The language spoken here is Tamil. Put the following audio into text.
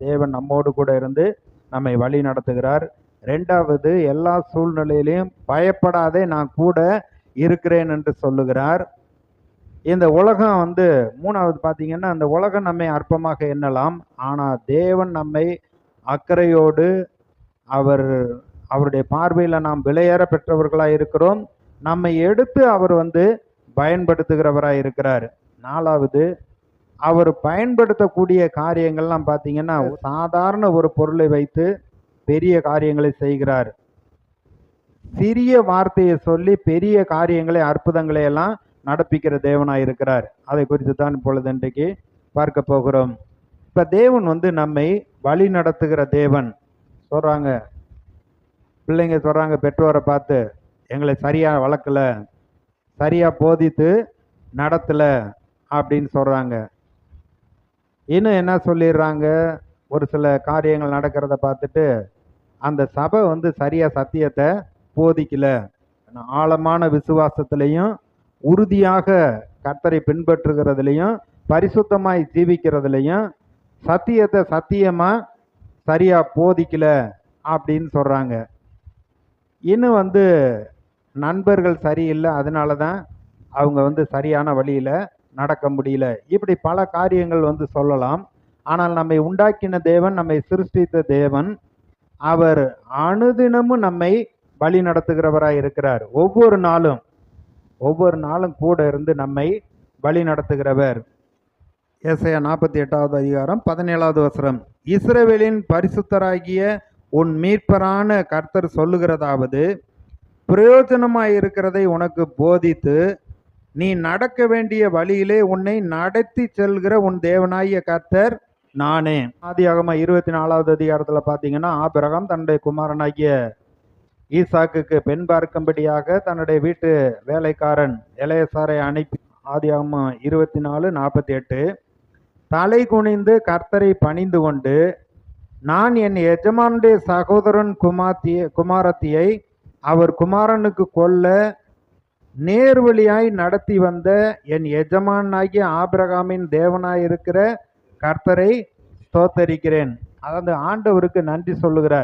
தேவன் நம்மோடு கூட இருந்து நம்மை வழி நடத்துகிறார். ரெண்டாவது, எல்லா சூழ்நிலையிலையும் பயப்படாதே, நான் கூட இருக்கிறேன் என்று சொல்லுகிறார். இந்த உலகம் மூணாவது பார்த்தீங்கன்னா, அந்த உலகம் நம்மை அற்பமாக எண்ணலாம். ஆனால் தேவன் நம்மை அக்கறையோடு, அவருடைய பார்வையில் நாம் விலையேற பெற்றவர்களாக இருக்கிறோம். நம்மை எடுத்து அவர் பயன்படுத்துகிறவராக இருக்கிறார். நாலாவது, அவர் பயன்படுத்தக்கூடிய காரியங்கள்லாம் பார்த்தீங்கன்னா, சாதாரண ஒரு பொருளை வைத்து பெரிய காரியங்களை செய்கிறார். சிறிய வார்த்தையை சொல்லி பெரிய காரியங்களை, அற்புதங்களை எல்லாம் நடப்பிக்கிற தேவனாய் இருக்கிறார். அதை குறித்து தான் இப்பொழுது இன்றைக்கு பார்க்க போகிறோம். இப்ப தேவன் நம்மை வழி நடத்துகிற தேவன். சொல்றாங்க, பிள்ளைங்க சொல்றாங்க பெற்றோரை பார்த்து, எங்களை சரியா வளர்க்கல, சரியா போதித்து நடத்தல அப்படின்னு சொல்றாங்க. இன்னும் என்ன சொல்லிடுறாங்க, ஒரு சில காரியங்கள் நடக்கிறத பார்த்துட்டு, அந்த சபை சரியா சத்தியத்தை போதிக்கல, ஆழமான விசுவாசத்திலையும் உறுதியாக கர்த்தரை பின்பற்றுகிறதுலையும் பரிசுத்தமாய் ஜீவிக்கிறதுலையும் சத்தியத்தை சத்தியமா சரியா போதிக்கல அப்படின்னு சொல்றாங்க. இன்னும் நண்பர்கள் சரியில்லை, அதனால தான் அவங்க சரியான வழியில நடக்க முடியல. இப்படி பல காரியங்கள் சொல்லலாம். ஆனால் நம்மை உண்டாக்கின தேவன், நம்மை சிருஷ்டித்த தேவன், அவர் அனுதினமும் நம்மை வழி நடத்துகிறவராய் இருக்கிறார். ஒவ்வொரு நாளும் கூட இருந்து நம்மை வழி நடத்துகிறவர். ஏசாயா 48வது அதிகாரம் 17வது வசனம், இஸ்ரவேலின் பரிசுத்தராகிய உன் மீட்பரான கர்த்தர் சொல்லுகிறதாவது, பிரயோஜனமாய் இருக்கிறதை உனக்கு போதித்து நீ நடக்க வேண்டிய வழியிலே உன்னை நடத்தி செல்கிற உன் தேவனாகிய கர்த்தர் நானே. ஆதியாகமம் 24வது அதிகாரத்தில் பார்த்தீங்கன்னா, ஆபிரகாம் தன்னுடைய குமாரனாகிய ஈசாக்குக்கு பெண் பார்க்கும்படியாக தன்னுடைய வீட்டு வேலைக்காரன் எலேசாரை அனுப்பி, ஆதியாகமம் 24:48, தலை குனிந்து கர்த்தரை பணிந்து கொண்டு, நான் என் எஜமானுடைய சகோதரன் குமாரத்தியை அவர் குமாரனுக்கு கொல்ல நேர்வழியாய் நடத்தி வந்த என் எஜமானாகிய ஆபிரகாமின் தேவனாய் இருக்கிற கர்த்தரை ஸ்தோத்தரிக்கிறேன். அதாவது ஆண்டவருக்கு நன்றி சொல்லுகிறார்.